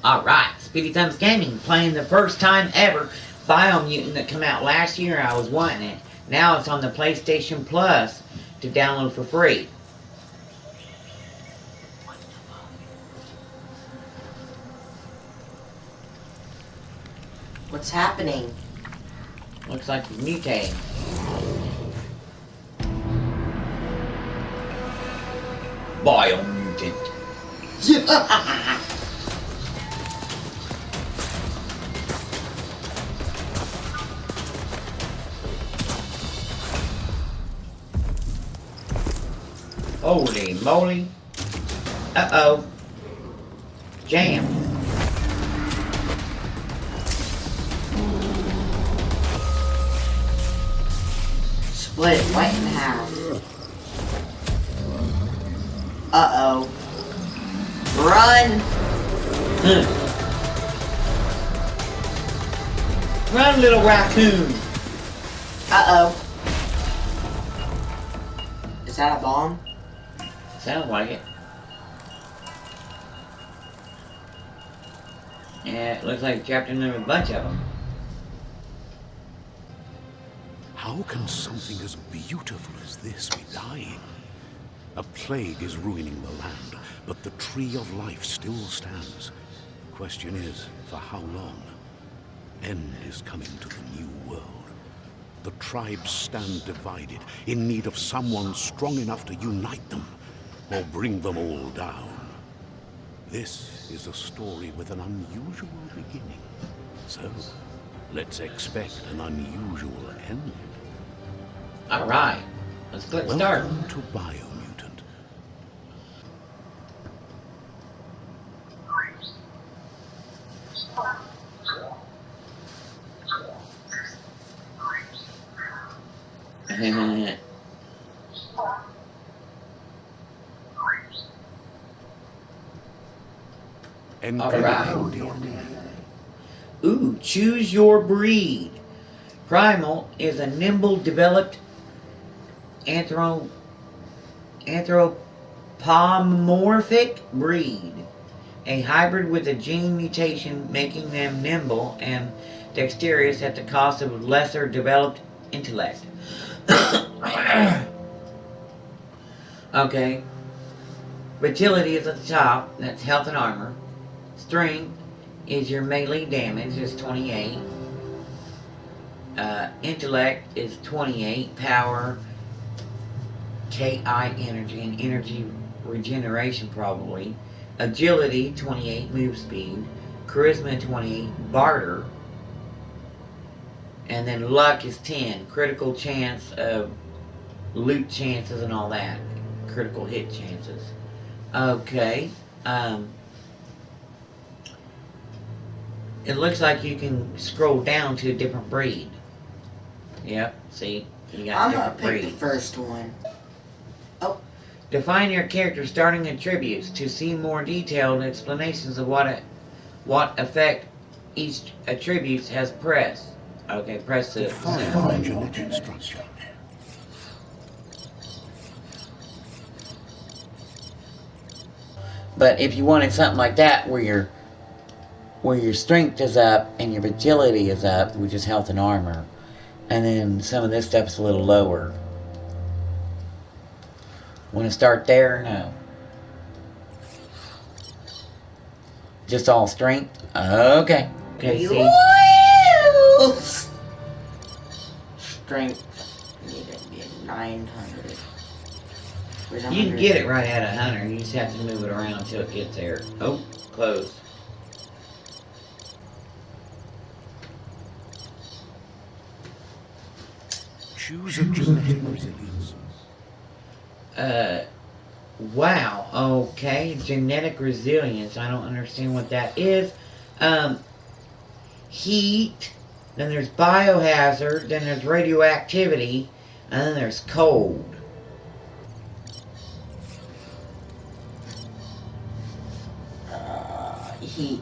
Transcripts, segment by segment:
Alright, Speedy Thumbs Gaming, playing the first time ever Biomutant that came out last year. I was wanting it. Now it's on the PlayStation Plus to download for free. What's happening? Looks like he's mutating. Biomutant. Holy moly. Uh-oh. Jam. Split it right in half. Uh-oh. Run! Run, little raccoon. Uh-oh. Is that a bomb? Sounds like it. Yeah, it looks like chapter number a bunch of them. How can something as beautiful as this be dying? A plague is ruining the land, but the tree of life still stands. Question is, for how long? End is coming to the new world. The tribes stand divided, in need of someone strong enough to unite them, or bring them all down. This is a story with an unusual beginning. So, let's expect an unusual end. Alright, let's click start. Welcome to Biomutant. Alright. Ooh, choose your breed. Primal is a nimble, developed anthropomorphic breed. A hybrid with a gene mutation making them nimble and dexterous at the cost of lesser developed intellect. Okay. Agility is at the top. That's health and armor. Strength is your melee damage. Is 28. Intellect is 28. Power, KI energy, and energy regeneration probably. Agility 28. Move speed. Charisma 28. Barter. And then luck is 10. Critical chance of loot chances and all that. Critical hit chances. Okay. It looks like you can scroll down to a different breed. Yep, see? You got I'm different gonna pick breeds. the first one. Oh. Define your character's starting attributes. To see more detailed explanations of what effect each attribute has, press. Okay, press the Define genetic structure. But if you wanted something like that where your strength is up and your agility is up, which is health and armor, and then some of this stuff's a little lower. Want to start there? No. Just all strength? Okay. Okay, see? Strength. Need to be 900. You can get it right at 100. You just have to move it around until it gets there. Oh, closed. Choose a genetic resilience. Wow. Okay, genetic resilience. I don't understand what that is. Heat. Then there's biohazard. Then there's radioactivity. And then there's cold. Heat.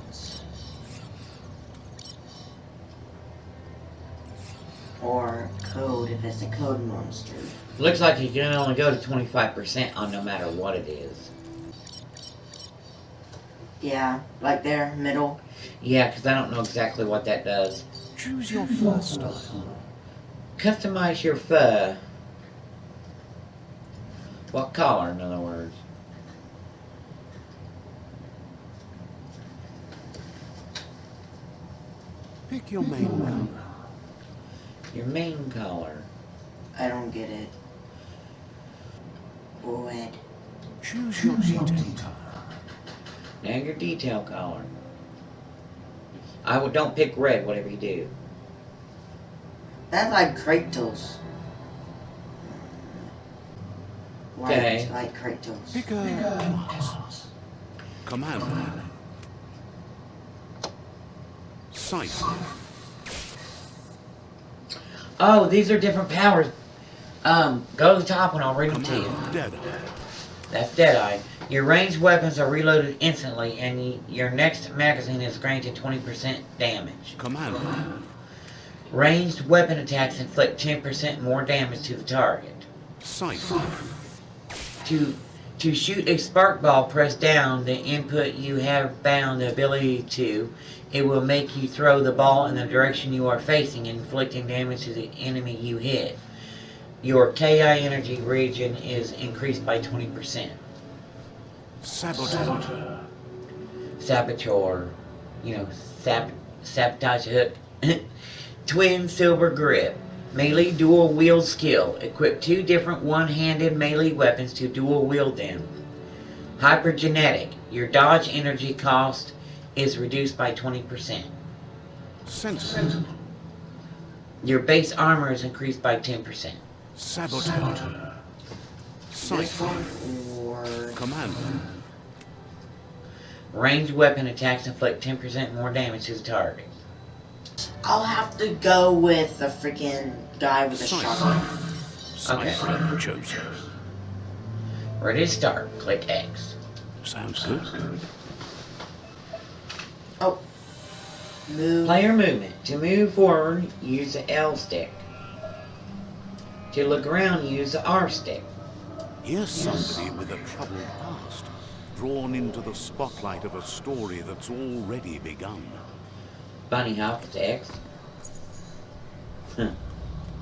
Or code if it's a code monster. Looks like you can only go to 25% on no matter what it is. Yeah, like there, middle. Yeah, because I don't know exactly what that does. Choose your first style. Customize your fur. What color, in other words? Pick your main color. Your main color. I don't get it. Red. Choose your detail color. Now your detail color. Don't pick red, whatever you do. That's like Kratos. White, Okay. like Kratos. Pick a class. Commander. Cipher. Oh, these are different powers. Go to the top and I'll read them to you. Commander. Deadeye. That's Deadeye. Your ranged weapons are reloaded instantly, and your next magazine is granted 20% damage. Commander. Ranged weapon attacks inflict 10% more damage to the target. Cipher. To shoot a spark ball, press down the input you have bound the ability to. It will make you throw the ball in the direction you are facing, inflicting damage to the enemy you hit. Your KI energy region is increased by 20%. Saboteur. Saboteur. Sabotage hook. Twin silver grip. Melee dual wield skill. Equip 2 different one-handed melee weapons to dual wield them. Hypergenetic. Your dodge energy cost is reduced by 20%. Sentinel. Your base armor is increased by 10%. Saboteur. Cipher. Or Commander. Ranged weapon attacks inflict 10% more damage to the target. I'll have to go with the freaking guy with the shotgun. Cipher chosen. Ready to start. Click X. Sounds good. Oh. Move. Player movement. To move forward, use the L stick. To look around, use the R stick. Here's somebody with a troubled past, drawn into the spotlight of a story that's already begun. Bunny hop with X.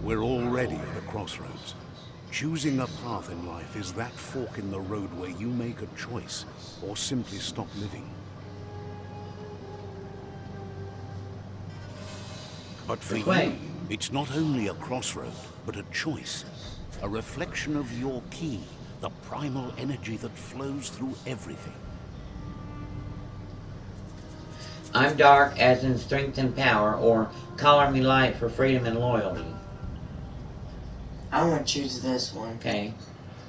We're already at a crossroads. Choosing a path in life is that fork in the road where you make a choice, or simply stop living. But for you, it's not only a crossroad, but a choice. A reflection of your key, the primal energy that flows through everything. I'm dark as in strength and power, or color me light for freedom and loyalty. I want to choose this one. Okay.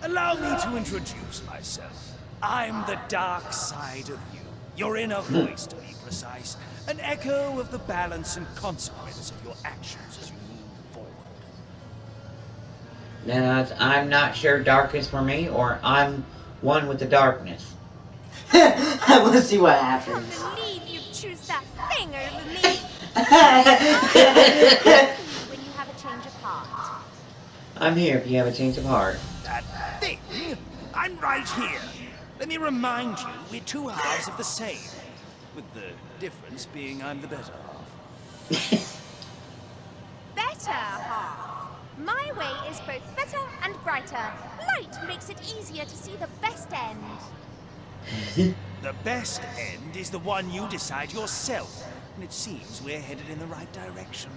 Allow me to introduce myself. I'm the dark side of you. Your inner voice, to be precise. An echo of the balance and consequence of your actions as you move forward. Now, I'm not sure dark is for me, or I'm one with the darkness. I want to see what happens. I can't believe you choose that thing over me. When you have a change of heart. I'm here if you have a change of heart. That thing? I'm right here. Let me remind you, we're two halves of the same. With the difference being I'm the better half. Better half. My way is both better and brighter. Light makes it easier to see the best end. The best end is the one you decide yourself. And it seems we're headed in the right direction.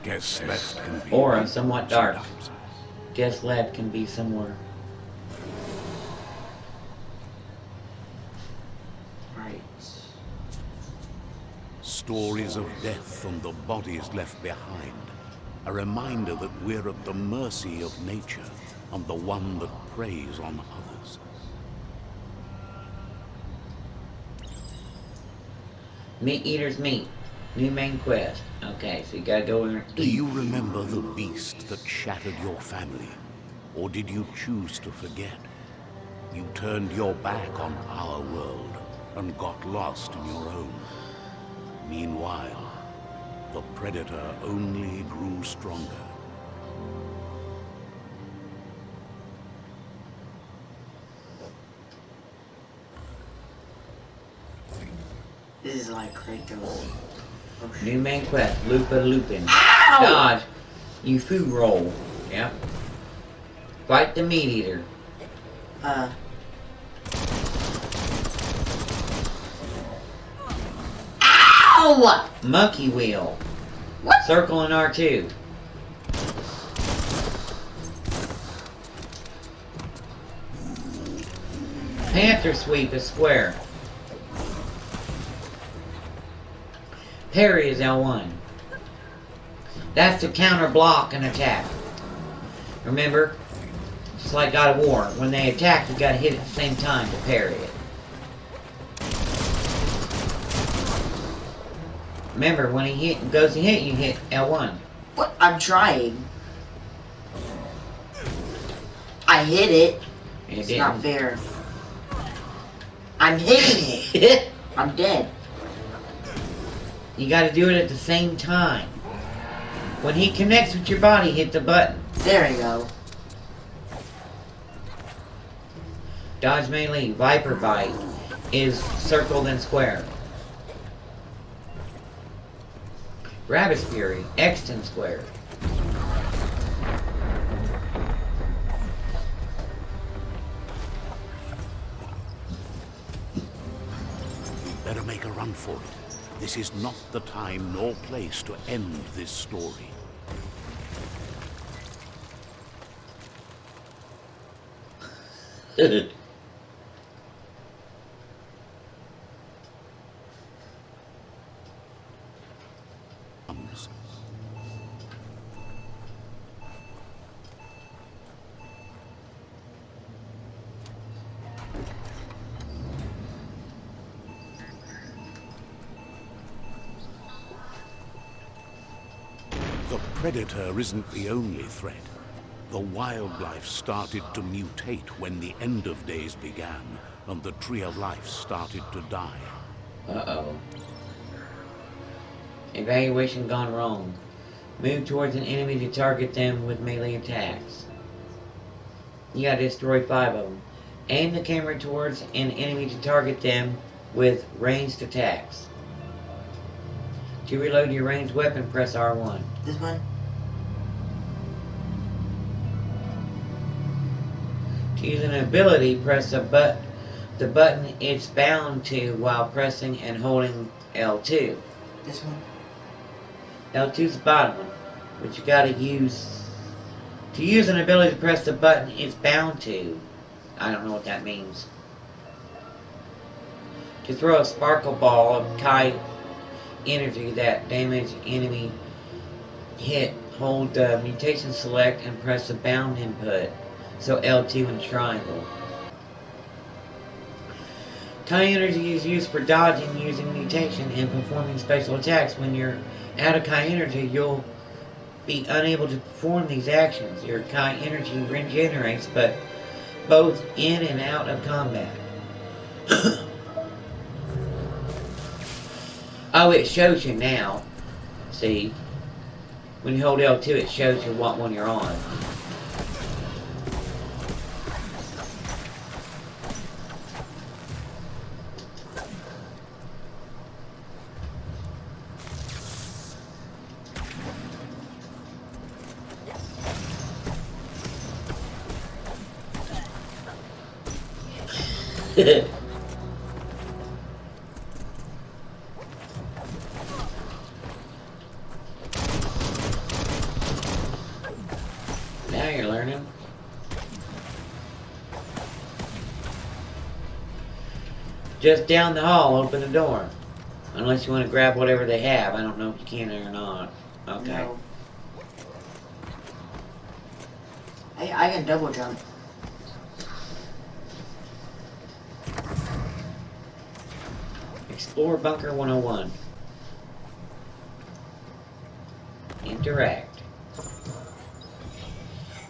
Guess left can be Or somewhat dark. sometimes. Guess left can be somewhere. Right. Stories of death and the bodies left behind. A reminder that we're at the mercy of nature and the one that preys on others. Meat Eater's Meat. New main quest. Okay, so you gotta go in and Do eat. you remember the beast that shattered your family? Or did you choose to forget? You turned your back on our world and got lost in your own. Meanwhile, The predator only grew stronger. This is like Kratos. Oh, New main quest, Lupa Lupin. Ow! Dodge. You food roll. Yep. Fight the meat eater. Ow! Monkey wheel. What? Circle and R2. Panther sweep is square. Parry is L1. That's to counter block an attack. Remember? Just like God of War. When they attack, you gotta hit at the same time to parry it. Remember, when he goes to hit, you hit L1. What? I'm trying. I hit it. It's not fair. I'm hitting it. I'm dead. You gotta do it at the same time. When he connects with your body, hit the button. There we go. Dodge melee, Viper Bite is circle then square. Rabbit's Fury, X then square. Better make a run for it. This is not the time nor place to end this story. The predator isn't the only threat. The wildlife started to mutate when the end of days began, and the tree of life started to die. Uh-oh. Evaluation gone wrong. Move towards an enemy to target them with melee attacks. You gotta destroy 5 of them. Aim the camera towards an enemy to target them with ranged attacks. To reload your ranged weapon, press R1. This one? To use an ability, press the button it's bound to while pressing and holding L2. This one? L2's the bottom one, but you gotta use... To use an ability, press the button it's bound to. I don't know what that means. To throw a sparkle ball of kite energy that damage enemy hit, hold the mutation select and press the bound input. So L2 and triangle. Kai energy is used for dodging using mutation and performing special attacks. When you're out of Kai energy, you'll be unable to perform these actions. Your Kai energy regenerates, but both in and out of combat. Oh, it shows you now. See? When you hold L2, it shows you what one you're on. Now you're learning. Just down the hall, open the door. Unless you want to grab whatever they have. I don't know if you can or not. Okay. No. I can double jump. Explore Bunker 101. Interact.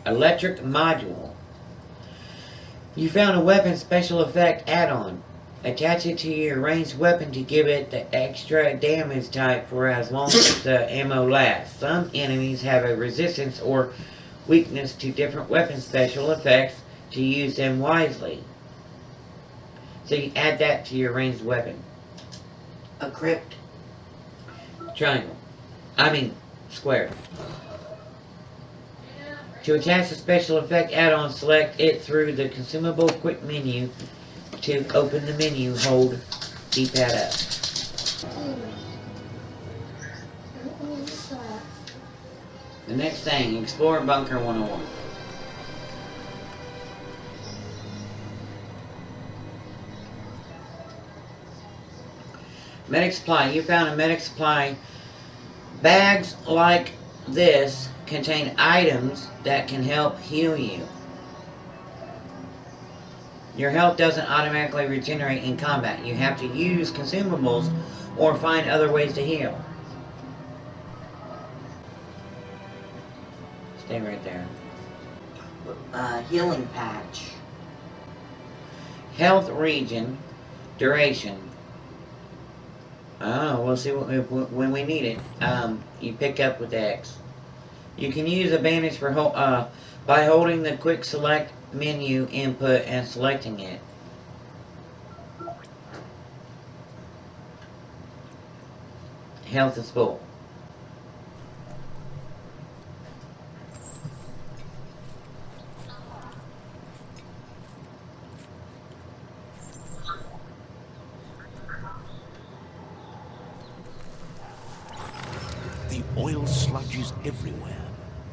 Electric module. You found a weapon special effect add-on. Attach it to your ranged weapon to give it the extra damage type for as long as the ammo lasts. Some enemies have a resistance or weakness to different weapon special effects to use them wisely. So you add that to your ranged weapon. A crypt. Triangle. I mean, square. To attach the special effect add-on, select it through the consumable quick menu. To open the menu, hold D-pad up. The next thing, explore Bunker 101. Medic supply. You found a medic supply. Bags like this contain items that can help heal you. Your health doesn't automatically regenerate in combat. You have to use consumables or find other ways to heal. Stay right there. Healing patch. Health regen, duration. Oh, we'll see when we need it. You pick up with X. You can use a bandage for by holding the quick select menu input and selecting it. Health is full. The oil sludge is everywhere.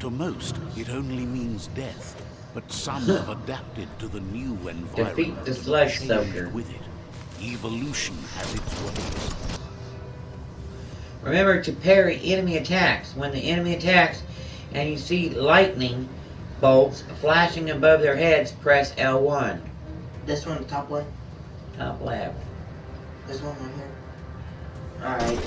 To most, it only means death. But some have adapted to the new environment. Defeat the and sludge changed soaker. with it. Evolution has its ways. Remember to parry enemy attacks. When the enemy attacks and you see lightning bolts flashing above their heads, press L1. This one, the top one? Top left. This one right here? Alright.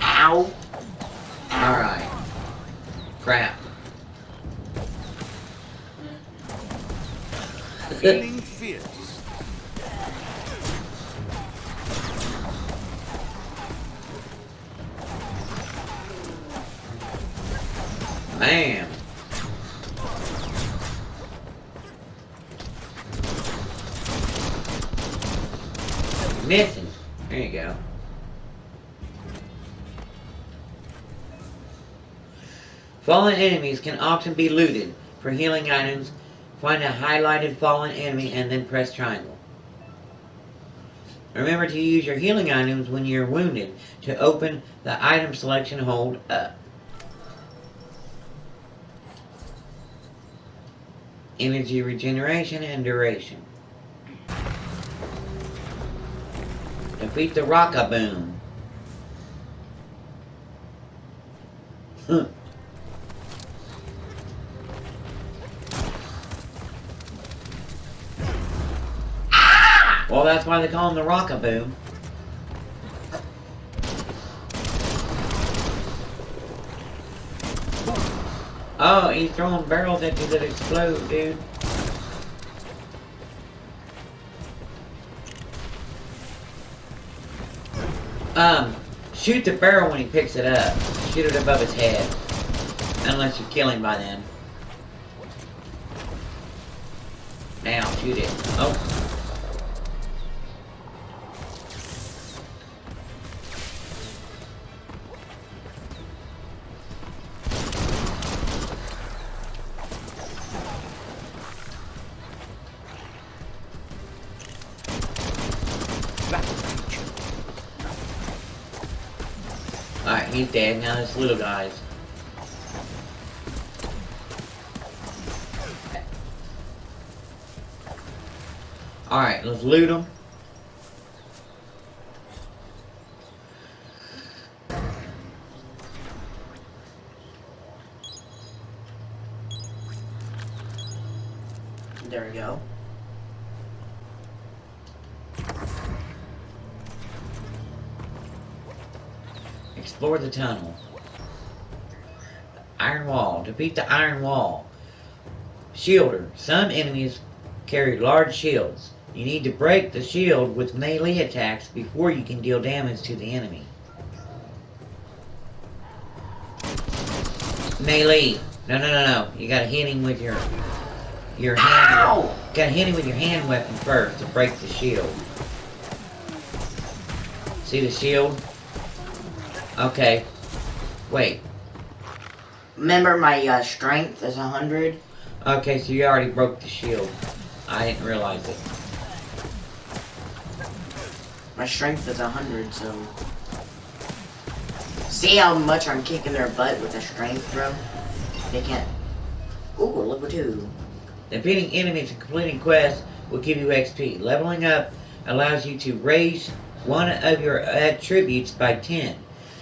Ow! Alright. Crap. Feeling fierce. Man. Missing. There you go. Fallen enemies can often be looted. For healing items, find a highlighted fallen enemy and then press triangle. Remember to use your healing items when you're wounded. To open the item selection, hold up. Energy regeneration and duration. Defeat the Rockaboom. Well, that's why they call him the Rockaboom. Oh, he's throwing barrels at you that explode, dude. Shoot the barrel when he picks it up. Shoot it above his head. Unless you kill him by then. Now, shoot it. Oh. Alright, he's dead. Now this little guy's. Alright, let's loot him. There we go. Explore the tunnel. Iron wall. Defeat the iron wall. Shielder. Some enemies carry large shields. You need to break the shield with melee attacks before you can deal damage to the enemy. Melee. No. You gotta hit him with your hand. Ow! You gotta hit him with your hand weapon first to break the shield. See the shield? Okay. Wait. Remember my strength is 100? Okay, so you already broke the shield. I didn't realize it. My strength is 100, so... See how much I'm kicking their butt with the strength, bro? They can't... Ooh, level 2. Defeating enemies and completing quests will give you XP. Leveling up allows you to raise one of your attributes by 10.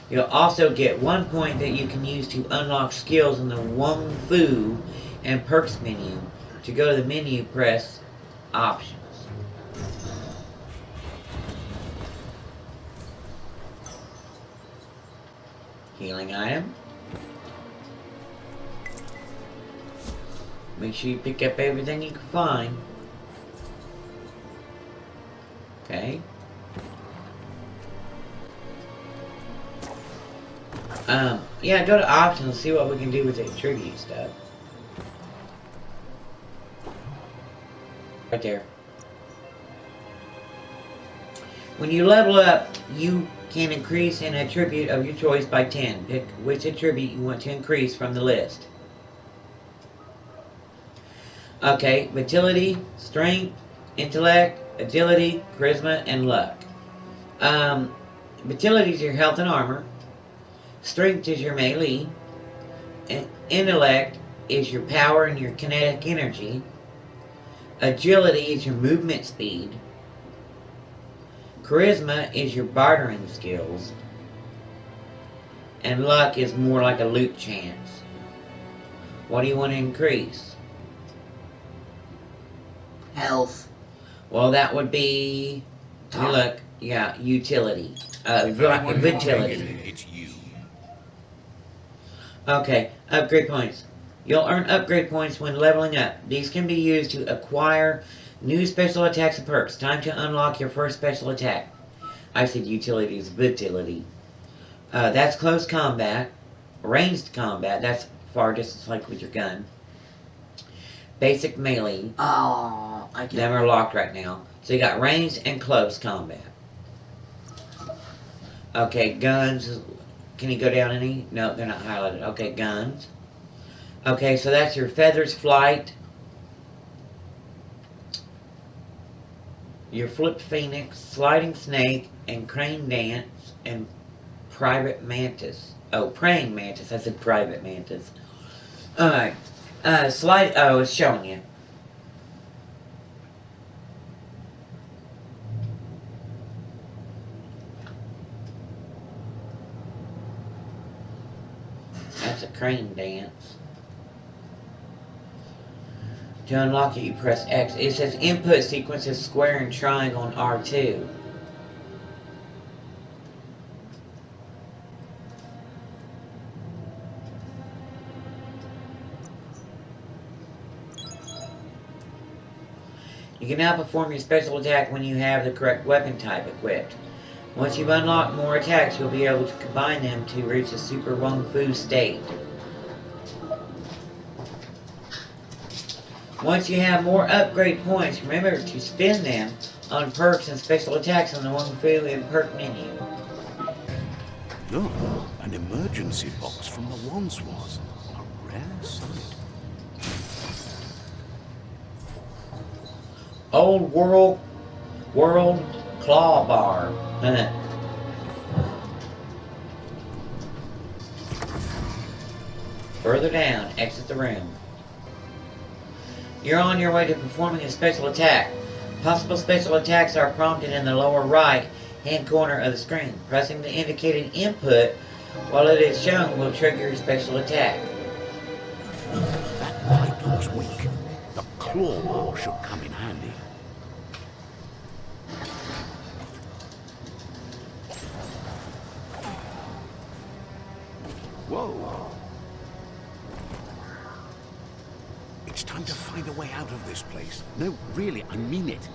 You'll also get 1 point that you can use to unlock skills in the Wung Fu and perks menu. To go to the menu, press options. Healing item. Make sure you pick up everything you can find. Okay. Yeah, go to options, see what we can do with the attribute stuff. Right there. When you level up, you can increase an attribute of your choice by 10. Pick which attribute you want to increase from the list. Okay, vitality, strength, intellect, agility, charisma, and luck. Vitality is your health and armor. Strength is your melee. Intellect is your power and your kinetic energy. Agility is your movement speed. Charisma is your bartering skills. And luck is more like a loot chance. What do you want to increase? Health. Well, that would be... Look, yeah, utility. Vitality. It's you. Okay, upgrade points. You'll earn upgrade points when leveling up. These can be used to acquire new special attacks and perks. Time to unlock your first special attack. I said utility is vitality. That's close combat. Ranged combat, that's far distance, like with your gun. Basic melee. Oh, I Them are locked right now. So you got ranged and close combat. Okay, guns. Can you go down any? No, they're not highlighted. Okay, guns. Okay, so that's your feathers, flight. Your flipped phoenix, sliding snake, and crane dance, and private mantis. Oh, praying mantis. I said private mantis. Alright. Slide. Oh, it's showing you. That's a crane dance. To unlock it, you press X. It says input sequences square and triangle on R2. You can now perform your special attack when you have the correct weapon type equipped. Once you've unlocked more attacks, you'll be able to combine them to reach a Super Wung Fu state. Once you have more upgrade points, remember to spend them on perks and special attacks on the Wung Fu and perk menu. Look, an emergency box from the once was. A rare sight. Old World Claw Bar. Further down, exit the room. You're on your way to performing a special attack. Possible special attacks are prompted in the lower right hand corner of the screen. Pressing the indicated input while it is shown will trigger your special attack. That pipe looks weak. The claw bar should come in handy. this place. No, really, I mean it.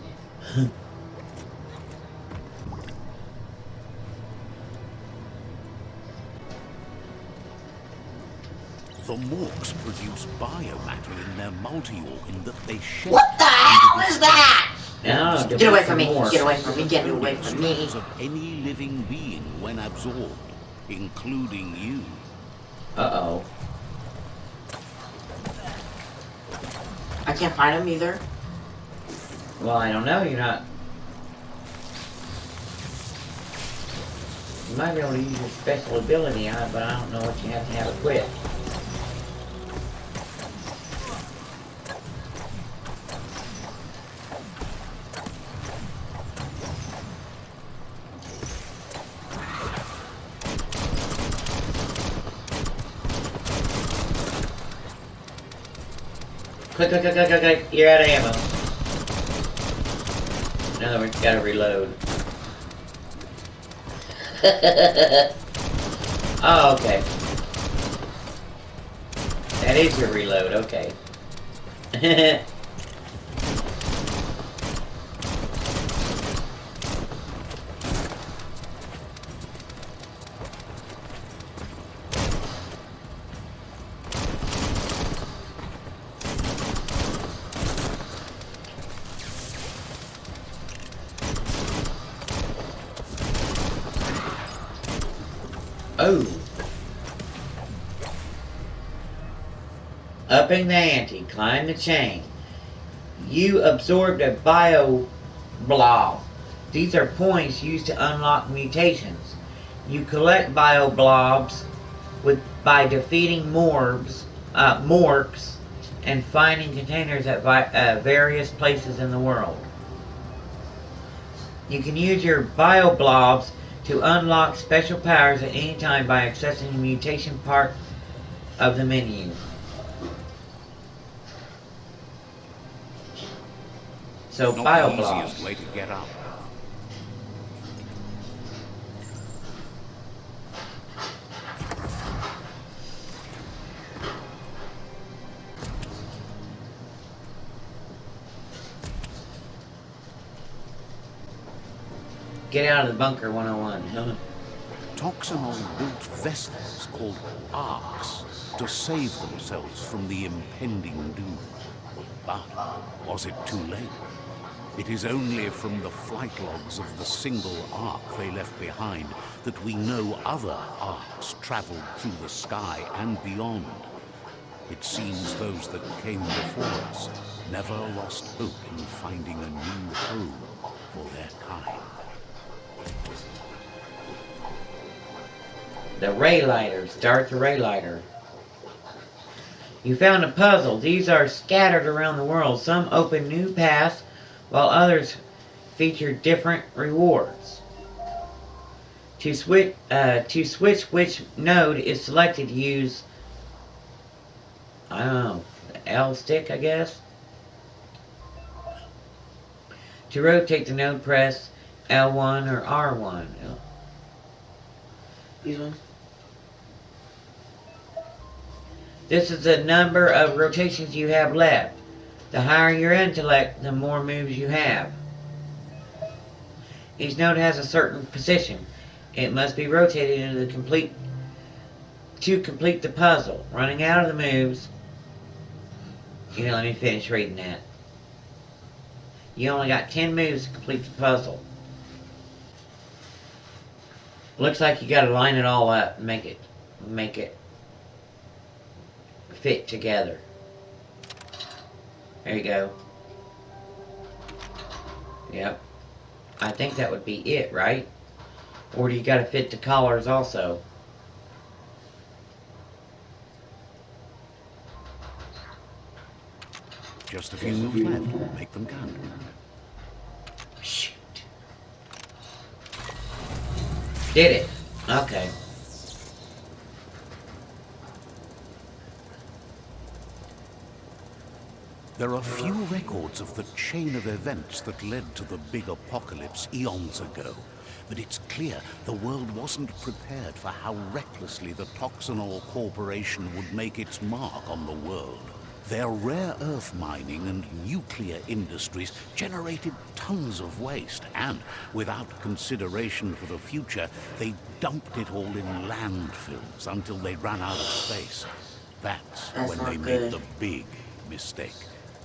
The Morks produce biomatter in their multi-organ that they share. What the hell is that? No, Get away from me! Get away from me! Get away from me! Of any living being when absorbed, including you. Uh-oh. I can't find him either. Well, I don't know, you're not... You might be able to use your special ability on it, but I don't know what you have to have equipped. Click, you're out of ammo. In other words, you gotta reload. Oh, okay. That is your reload, okay. Oh. Upping the ante. Climb the chain. You absorbed a bio blob. These are points used to unlock mutations. You collect bio blobs by defeating morks and finding containers at various places in the world. You can use your bio blobs to unlock special powers at any time by accessing the mutation part of the menu. So Not the bioblobs. easiest way to get up. Get out of the bunker 101. Toxinol built vessels called arcs to save themselves from the impending doom. But was it too late? It is only from the flight logs of the single arc they left behind that we know other arcs traveled through the sky and beyond. It seems those that came before us never lost hope in finding a new home for their kind. The ray lighter. Start the ray lighter. You found a puzzle. These are scattered around the world. Some open new paths, while others feature different rewards. To switch which node is selected, use, I don't know, the L stick, I guess. To rotate the node, press L1 or R1. These ones? This is the number of rotations you have left. The higher your intellect, the more moves you have. Each node has a certain position. It must be rotated to complete the puzzle. Running out of the moves. Here, let me finish reading that. You only got 10 moves to complete the puzzle. Looks like you gotta line it all up and make it fit together. There you go. Yep. I think that would be it, right? Or do you gotta fit the collars also? Just a few moves left. Make them count. Shoot. Did it. Okay. There are few records of the chain of events that led to the big apocalypse eons ago, but it's clear the world wasn't prepared for how recklessly the Toxinol Corporation would make its mark on the world. Their rare earth mining and nuclear industries generated tons of waste, and without consideration for the future, they dumped it all in landfills until they ran out of space. That's when not they good. made the big mistake.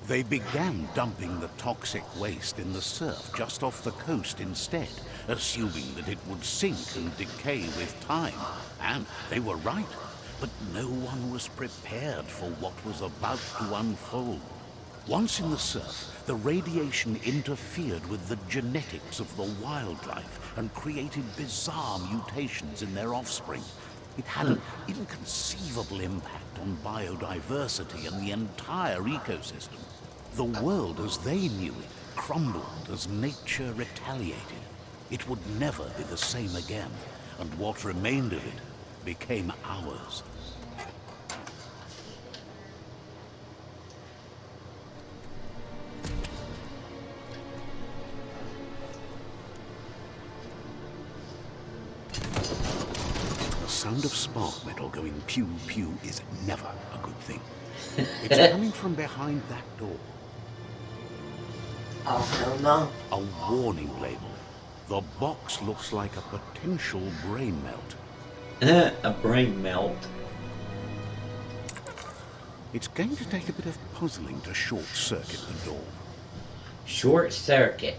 They began dumping the toxic waste in the surf just off the coast instead, assuming that it would sink and decay with time. And they were right. But no one was prepared for what was about to unfold. Once in the surf, the radiation interfered with the genetics of the wildlife and created bizarre mutations in their offspring. It had an inconceivable impact on biodiversity and the entire ecosystem. The world as they knew it crumbled as nature retaliated. It would never be the same again, and what remained of it became ours. The sound of spark metal going pew pew is never a good thing. It's coming from behind that door. Oh, hell no. A warning label. The box looks like a potential brain melt. A brain melt. It's going to take a bit of puzzling to short-circuit the door. Short circuit.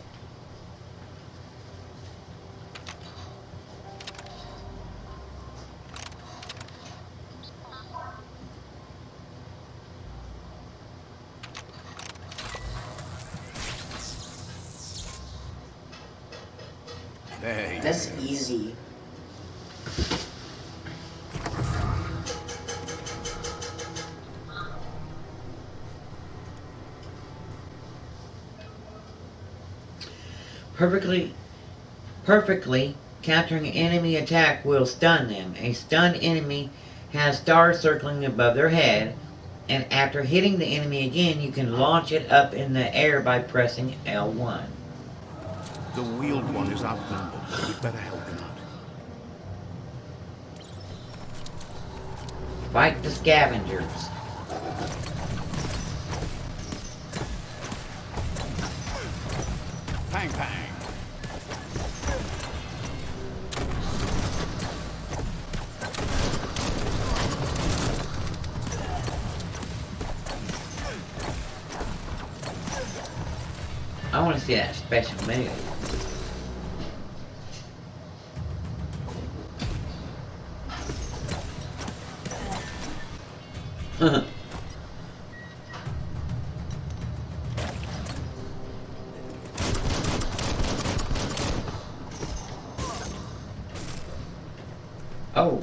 There you That's go. easy. Perfectly countering an enemy attack will stun them. A stunned enemy has stars circling above their head, and after hitting the enemy again, you can launch it up in the air by pressing L1. The wheeled one is outnumbered. We'd better help him out. Fight the scavengers. Bang, bang. I want to see that special move. Oh.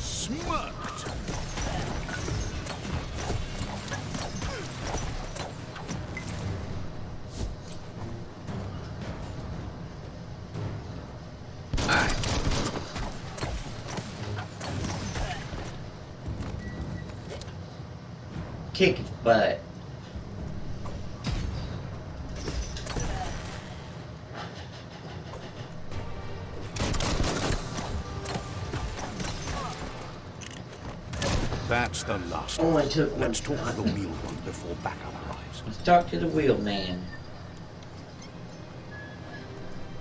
Smirked. Alright. Kick his butt. That's the last Oh, one. I took one. Let's talk to the wheeled one before backup arrives. Let's talk to the wheel man.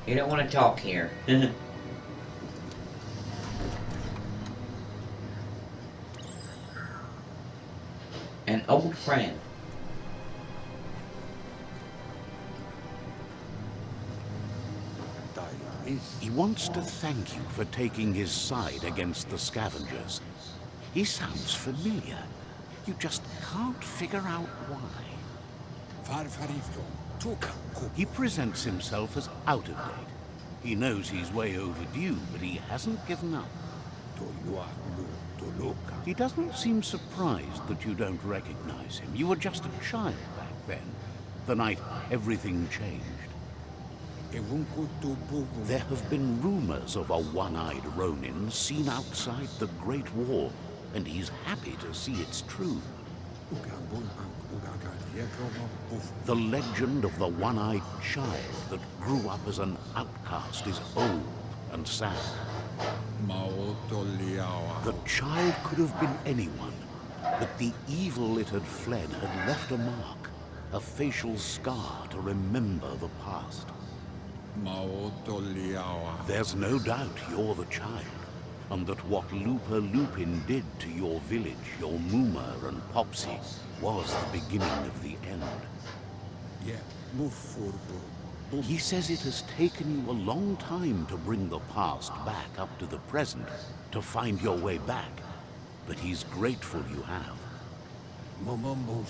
You don't want to talk here. An old friend. He wants to thank you for taking his side against the scavengers. He sounds familiar. You just can't figure out why. He presents himself as out of date. He knows he's way overdue, but he hasn't given up. He doesn't seem surprised that you don't recognize him. You were just a child back then, the night everything changed. There have been rumors of a one-eyed Ronin seen outside the Great Wall, and he's happy to see it's true. The legend of the one-eyed child that grew up as an outcast is old and sad. The child could have been anyone, but the evil it had fled had left a mark, a facial scar to remember the past. There's no doubt you're the child, and that what Lupa Lupin did to your village, your Muma and Popsy, was the beginning of the end. He says it has taken you a long time to bring the past back up to the present, to find your way back, but he's grateful you have.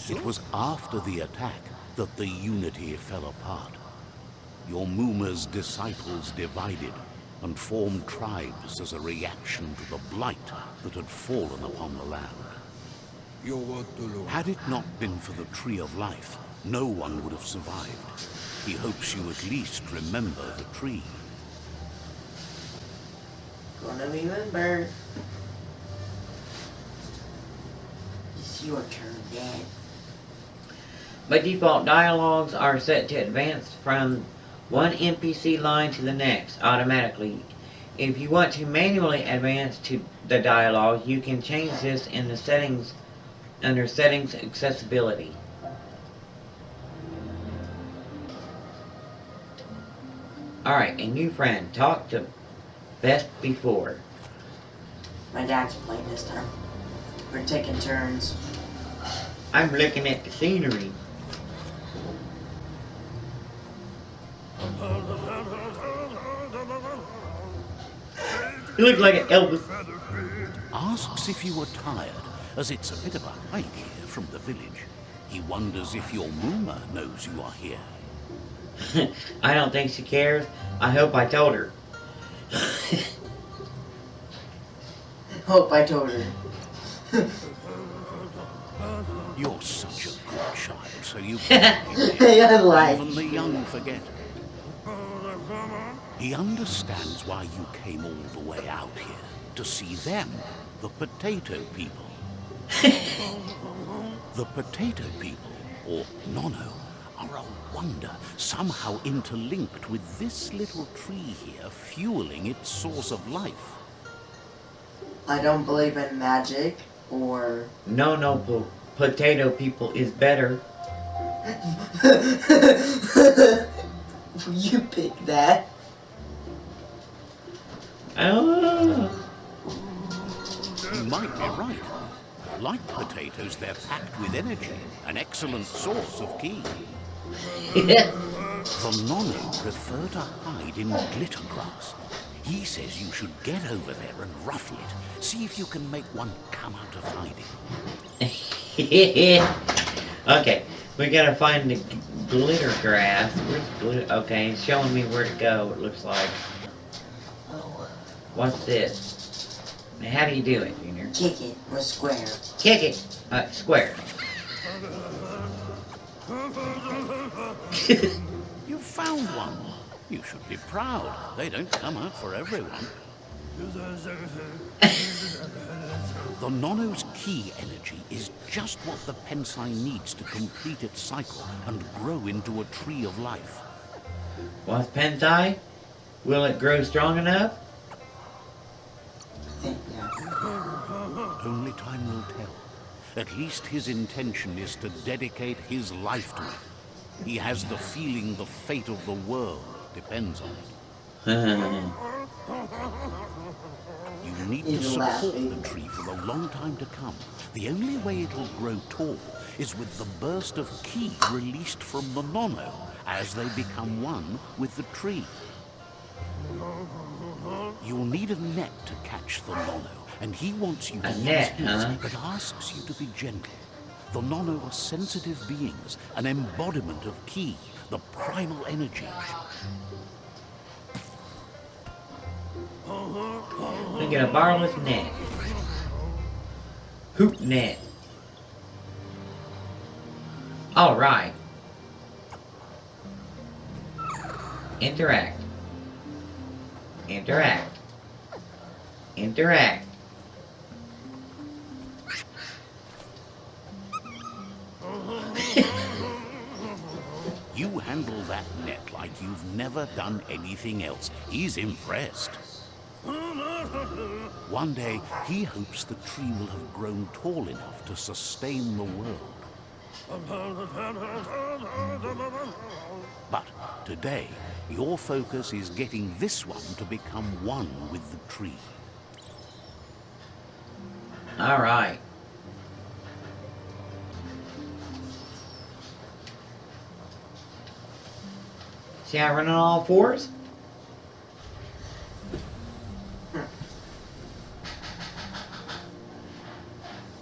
It was after the attack that the unity fell apart. Your Muma's disciples divided and formed tribes as a reaction to the blight that had fallen upon the land. Had it not been for the Tree of Life, no one would have survived. He hopes you at least remember the tree. Gonna remember. It's your turn, Dad. By default, dialogues are set to advance from one NPC line to the next automatically. If you want to manually advance to the dialogue, you can change this in the settings under Settings Accessibility. Alright, a new friend. Talk to best before. My dad's playing this time. We're taking turns. I'm looking at the scenery. You look like an Elvis. Asks if you were tired, as it's a bit of a hike here from the village. He wonders if your Muma knows you are here. I don't think she cares. I hope I told her. Hope I told her. You're such a good child, so you I lied. even the young forget. He understands why you came all the way out here, to see them, the potato people. The potato people, or Nono, are a wonder, somehow interlinked with this little tree here, fueling its source of life. I don't believe in magic or... No, potato people is better. You pick that. Oh. You might be right. Like potatoes, they're packed with energy, an excellent source of ki. The Nono prefer to hide in glittergrass. He says you should get over there and ruffle it. See if you can make one come out of hiding. Okay, we gotta find the glittergrass. Where's glitter? Okay, it's showing me where to go, it looks like. What's this? Now, how do you do it, Junior? Kick it with square. Kick it! Square. You found one. You should be proud. They don't come out for everyone. The Nono's ki energy is just what the Pensai needs to complete its cycle and grow into a tree of life. What's Pensai? Will it grow strong enough? Only time will tell. At least his intention is to dedicate his life to it. He has the feeling the fate of the world depends on it. You need to support the tree for a long time to come. The only way it'll grow tall is with the burst of ki released from the Nono as they become one with the tree. You'll need a net to catch the Nono, and he wants you to use his, but asks you to be gentle. The Nono are sensitive beings, an embodiment of ki, the primal energy. We get a borrow this net. Hoop net. Alright. Interact. Interact. Interact. You handle that net like you've never done anything else. He's impressed. One day, he hopes the tree will have grown tall enough to sustain the world. But today, your focus is getting this one to become one with the tree. All right. See how I run on all fours?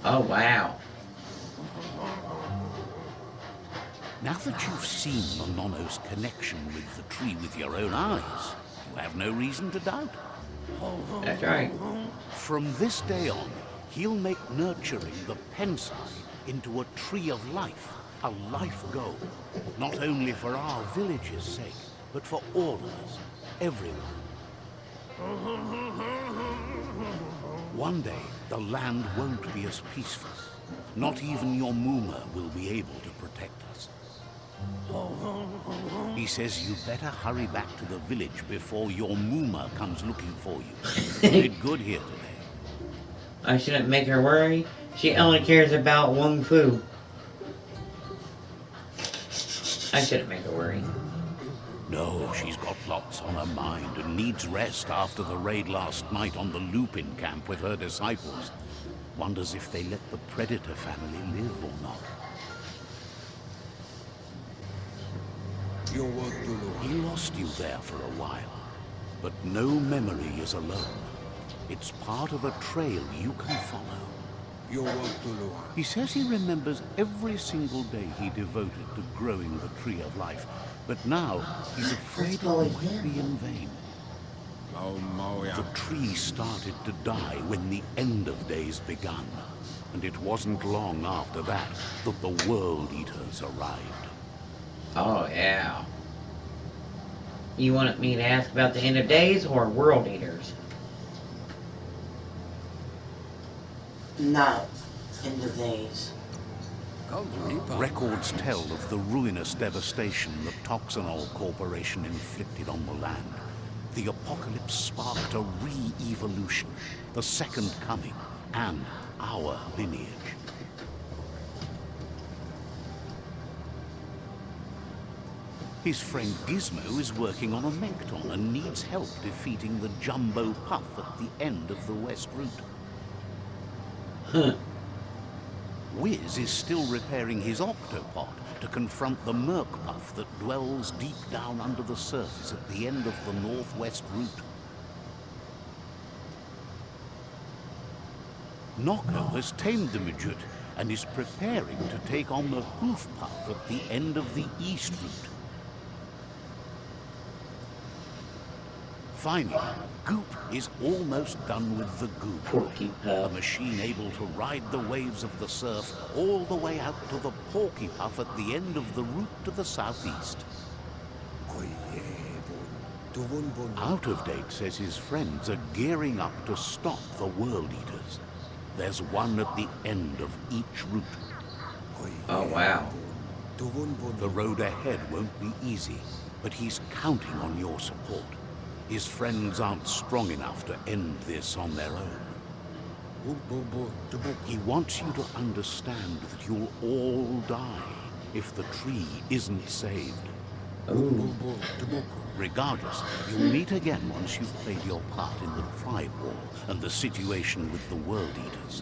Oh, wow. Now that you've seen the Nono's connection with the tree with your own eyes, you have no reason to doubt. That's right. From this day on, he'll make nurturing the Pensai into a tree of life, a life goal. Not only for our village's sake, but for all of us, everyone. One day, the land won't be as peaceful. Not even your Muma will be able to protect us. He says you better hurry back to the village before your Muma comes looking for you. You did good here today. I shouldn't make her worry. She only cares about Wung Fu. I shouldn't make her worry. No, she's got lots on her mind and needs rest after the raid last night on the Lupin camp with her disciples. Wonders if they let the Predator family live or not. He lost you there for a while, but no memory is alone. It's part of a trail you can follow. He says he remembers every single day he devoted to growing the tree of life, but now he's afraid it might be in vain. The tree started to die when the end of days begun, and it wasn't long after that that the World Eaters arrived. Oh, yeah. You wanted me to ask about the end of days or World Eaters? No. End of days. Records tell of the ruinous devastation the Toxanol Corporation inflicted on the land. The apocalypse sparked a re-evolution, the second coming, and our lineage. His friend Gizmo is working on a Mekton and needs help defeating the Jumbo Puff at the end of the West Route. Huh. Wiz is still repairing his Octopod to confront the Merc Puff that dwells deep down under the surface at the end of the Northwest Route. Nocco has tamed the Midget and is preparing to take on the Hoof Puff at the end of the East Route. Finally, Goop is almost done with the Goop, Porky a Puff. machine able to ride the waves of the surf all the way out to the Porky Puff at the end of the route to the southeast. Out of Date says his friends are gearing up to stop the World Eaters. There's one at the end of each route. Oh, wow. The road ahead won't be easy, but he's counting on your support. His friends aren't strong enough to end this on their own. He wants you to understand that you'll all die if the tree isn't saved. Ooh. Regardless, you'll meet again once you've played your part in the Tribe War and the situation with the World Eaters.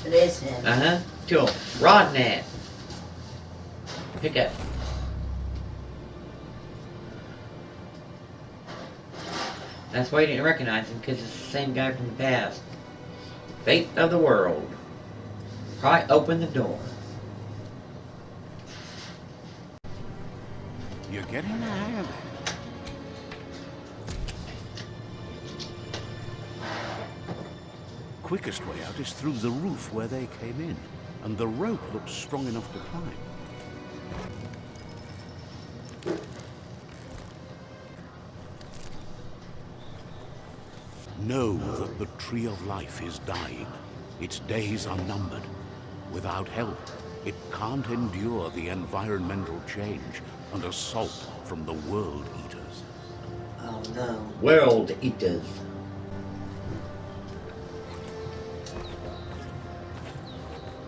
It is him. Uh-huh. Cool. Rodnet. Pick up. That's why you didn't recognize him, because it's the same guy from the past. Fate of the world. Pry open the door. You're getting ahead. Quickest way out is through the roof where they came in, and the rope looks strong enough to climb. Know that the Tree of Life is dying. Its days are numbered. Without help, it can't endure the environmental change and assault from the World Eaters. Oh no. World Eaters.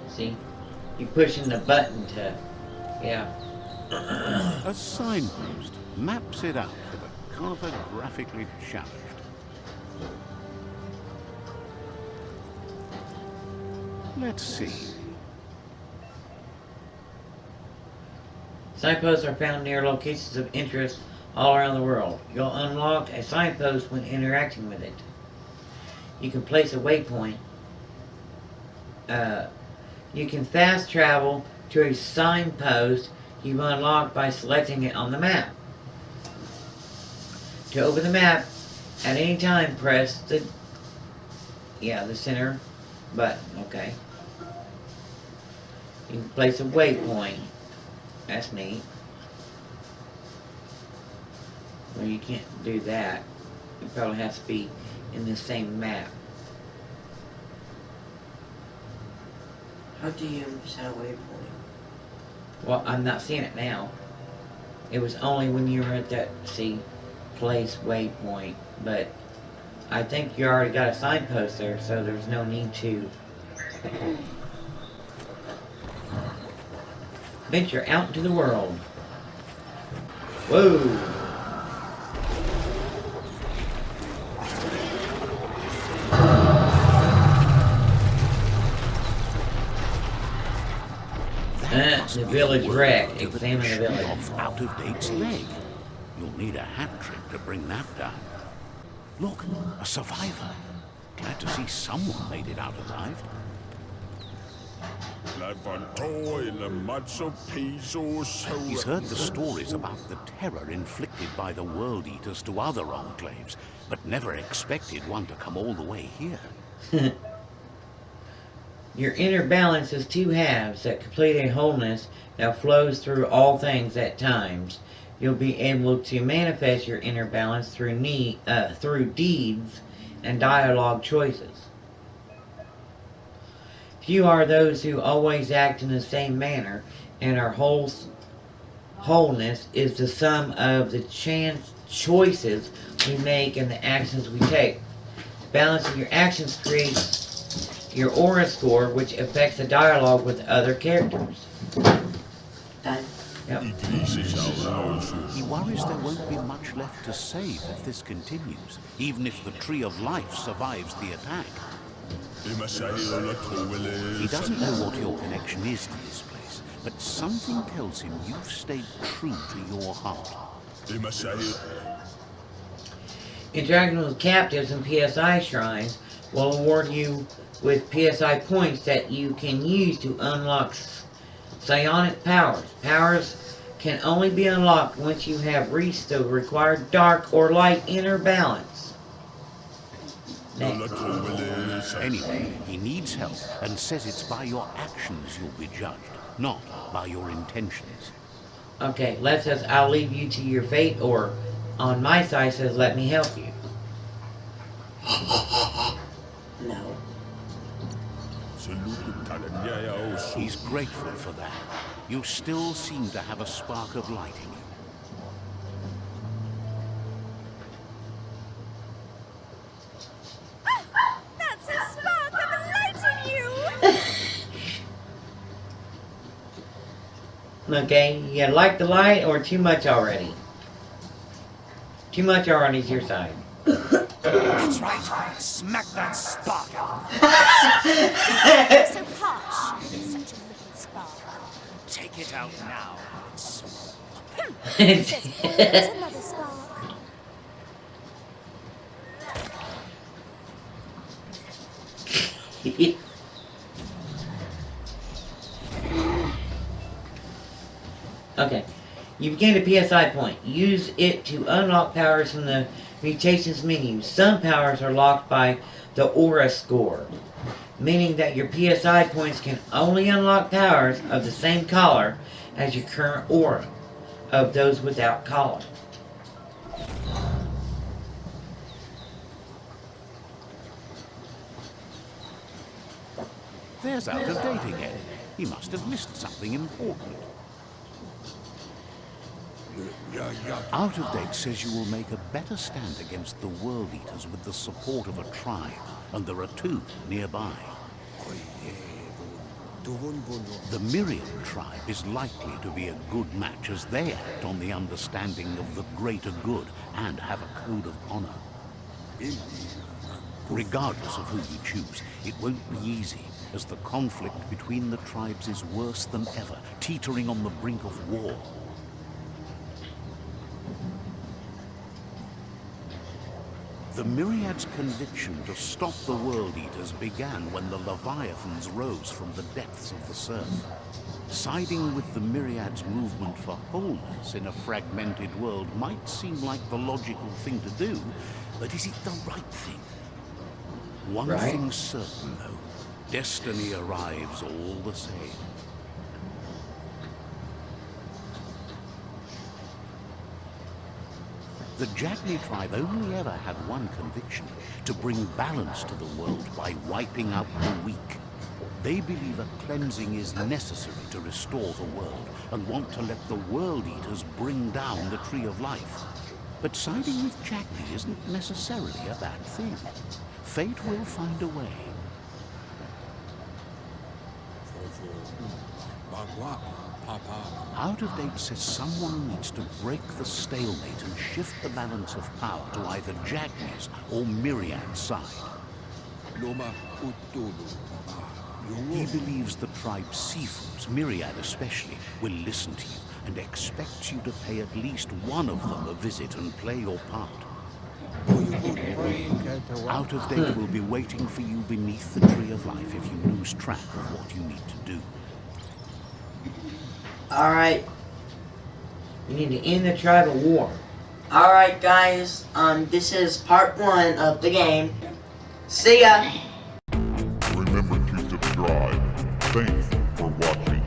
See? You're pushing the button to... Yeah. A signpost maps it out for the cartographically challenged. Let's see. Signposts are found near locations of interest all around the world. You'll unlock a signpost when interacting with it. You can place a waypoint. You can fast travel to a signpost you've unlocked by selecting it on the map. To open the map, at any time press the center button, okay? You can place a waypoint. That's neat. Well, you can't do that. It probably has to be in the same map. How do you set a waypoint? Well, I'm not seeing it now. It was only when you were at that, place waypoint. But I think you already got a signpost there, so there's no need to venture out into the world. Whoa! The village wreck. Examine the village. Off out-of-date's leg. You'll need a hat trick to bring that down. Look, a survivor. Glad to see someone made it out alive. He's heard the stories about the terror inflicted by the World Eaters to other enclaves, but never expected one to come all the way here. Your inner balance is two halves that complete a wholeness that flows through all things at times. You'll be able to manifest your inner balance through deeds and dialogue choices. Few are those who always act in the same manner, and our wholeness is the sum of the choices we make and the actions we take. Balancing your actions creates your aura score, which affects the dialogue with other characters. Done. Yep. He worries there won't be much left to save if this continues, even if the Tree of Life survives the attack. He doesn't know what your connection is to this place, but something tells him you've stayed true to your heart. Interacting with captives and PSI shrines will award you with PSI points that you can use to unlock psionic powers. Powers can only be unlocked once you have reached the required dark or light inner balance. Next. Anyway, he needs help and says it's by your actions you'll be judged, not by your intentions. Okay, left says I'll leave you to your fate, or on my side says let me help you. No. He's grateful for that. You still seem to have a spark of light in you. That's a spark of light in you! Okay, you like the light or too much already? Too much already is your side. That's right. Smack that spark. So harsh. Such a little spark. Take it out now. Says always another spark. Okay. You've gained a PSI point. Use it to unlock powers from the mutations menu. Some powers are locked by the aura score, meaning that your PSI points can only unlock powers of the same color as your current aura of those without color. There's out of date again. He must have missed something important. Out of date says you will make a better stand against the World Eaters with the support of a tribe, and there are 2 nearby. The Myriad tribe is likely to be a good match as they act on the understanding of the greater good and have a code of honor. Regardless of who you choose, it won't be easy, as the conflict between the tribes is worse than ever, teetering on the brink of war. The Myriad's conviction to stop the World Eaters began when the Leviathans rose from the depths of the surf. Siding with the Myriad's movement for wholeness in a fragmented world might seem like the logical thing to do, but is it the right thing? One thing's certain, though. Destiny arrives all the same. The Jagni tribe only ever had one conviction: to bring balance to the world by wiping out the weak. They believe a cleansing is necessary to restore the world, and want to let the World Eaters bring down the Tree of Life. But siding with Jagni isn't necessarily a bad thing. Fate will find a way. Out of date says someone needs to break the stalemate and shift the balance of power to either Jagni's or Myriad's side. He believes the tribe's Seafoots, Myriad especially, will listen to you and expects you to pay at least one of them a visit and play your part. Out of date will be waiting for you beneath the Tree of Life if you lose track of what you need to do. Alright. You need to end the tribal war. Alright, guys. This is part 1 of the game. See ya! Remember to subscribe. Thanks for watching.